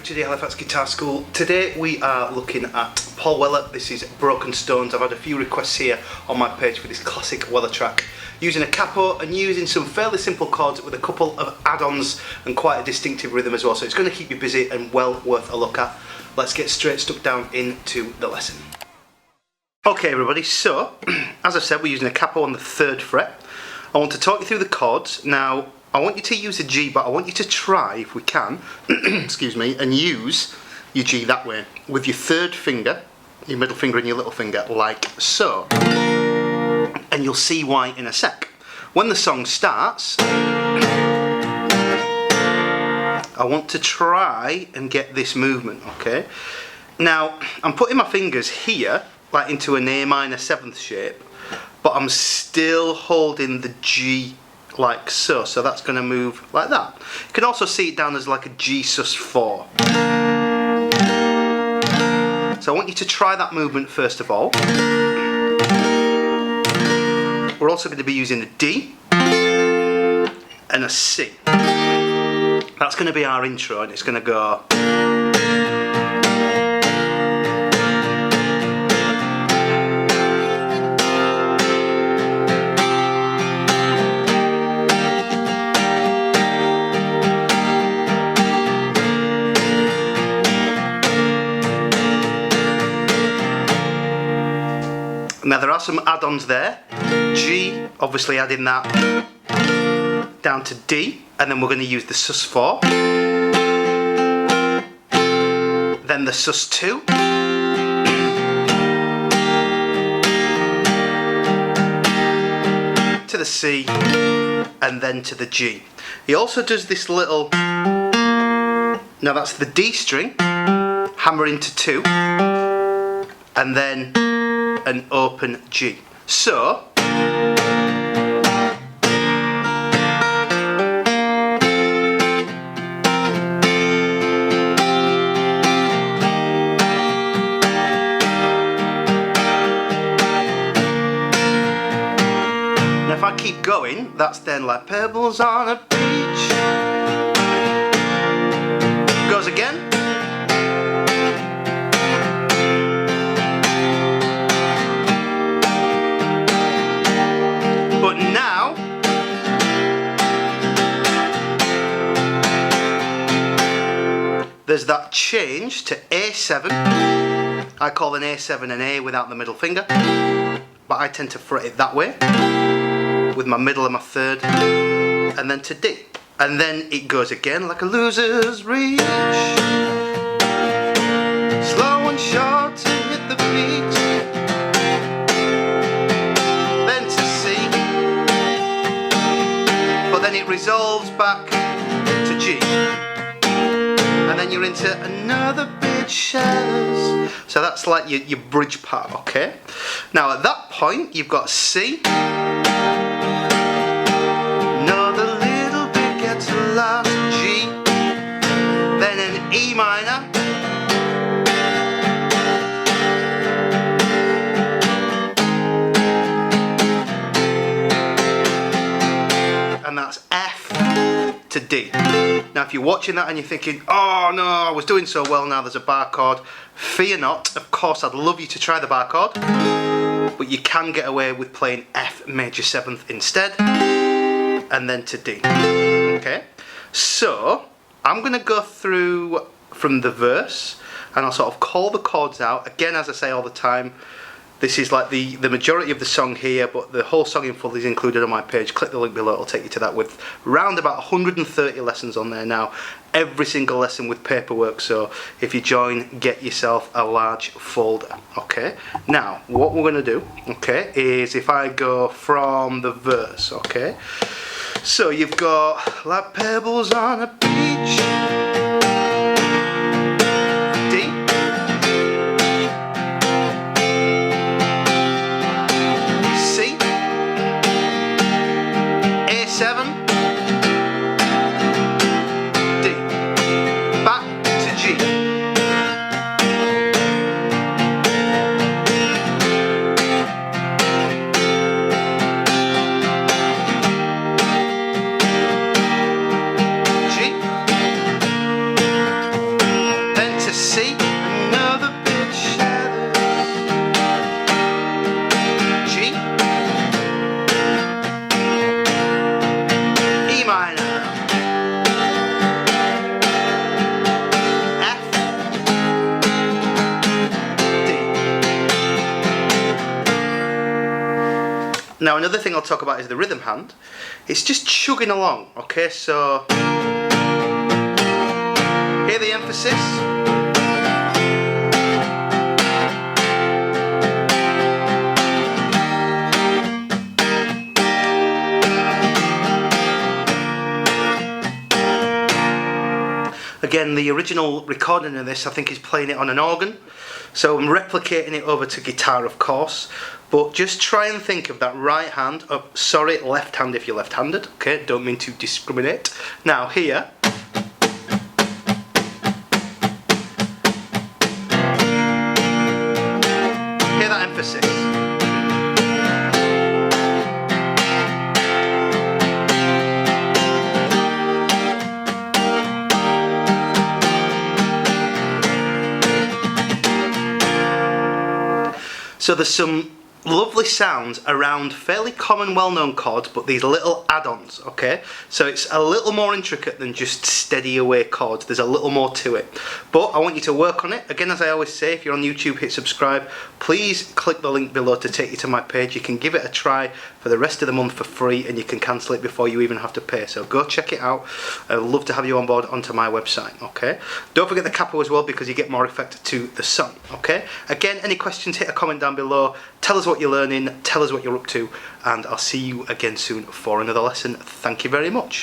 to the Halifax Guitar School. Today we are looking at Paul Weller. This is Broken Stones. I've had a few requests here on my page for this classic Weller track, using a capo and using some fairly simple chords with a couple of add-ons and quite a distinctive rhythm as well, so it's going to keep you busy and well worth a look at. Let's get straight stuck down into the lesson. Okay everybody, so as I said, we're using a capo on the 3rd fret. I want to talk you through the chords. Now I want you to use a G, but I want you to try, if we can, excuse me, and use your G that way, with your 3rd finger, your middle finger and your little finger, like so. And you'll see why in a sec. When the song starts, I want to try and get this movement, okay? Now, I'm putting my fingers here, like into an A minor 7th shape, but I'm still holding the G like so, so that's going to move like that. You can also see it down as like a G sus4. So I want you to try that movement first of all. We're also going to be using a D and a C. That's going to be our intro, and it's going to go. Now there are some add-ons there. G, obviously adding that down to D, and then we're going to use the sus4, then the sus2, to the C, and then to the G. He also does this little, now that's the D string, hammer into 2, and then an open G. So now if I keep going, that's then like pebbles on a beach. Goes again. But now, there's that change to A7. I call an A7 an A without the middle finger, but I tend to fret it that way, with my middle and my 3rd, and then to D. And then it goes again like a loser's reach. Slow and short to hit the beat. Then it resolves back to G, and then you're into another bit shadows. So that's like your bridge part, okay? Now at that point you've got C, another little bit gets lost, G, then an E minor, and that's F to D. Now if you're watching that and you're thinking, oh no, I was doing so well, now there's a bar chord, fear not. Of course I'd love you to try the bar chord, but you can get away with playing F major 7th instead, and then to D. Okay, so I'm going to go through from the verse and I'll sort of call the chords out. Again, as I say all the time, this is like the majority of the song here, but the whole song in full is included on my page. Click the link below, it'll take you to that, with round about 130 lessons on there now. Every single lesson with paperwork, so if you join, get yourself a large folder. Okay, now what we're going to do, okay, is if I go from the verse, okay, so you've got like pebbles on a beach, A7, D, back to G, G, Now another thing I'll talk about is the rhythm hand. It's just chugging along, okay, so hear the emphasis. Again, the original recording of this I think is playing it on an organ, so I'm replicating it over to guitar of course, but just try and think of that right hand, sorry, left hand if you're left-handed, okay, don't mean to discriminate. Now here, hear that emphasis. So there's some lovely sounds around fairly common well-known chords, but these little add-ons, okay? So it's a little more intricate than just steady away chords. There's a little more to it. But I want you to work on it. Again, as I always say, if you're on YouTube, hit subscribe. Please click the link below to take you to my page. You can give it a try for the rest of the month for free, and you can cancel it before you even have to pay. So go check it out. I'd love to have you on board onto my website, okay? Don't forget the capo as well, because you get more effect to the song, okay? Again, any questions, hit a comment down below. Tell us what you're learning, tell us what you're up to, and I'll see you again soon for another lesson. Thank you very much.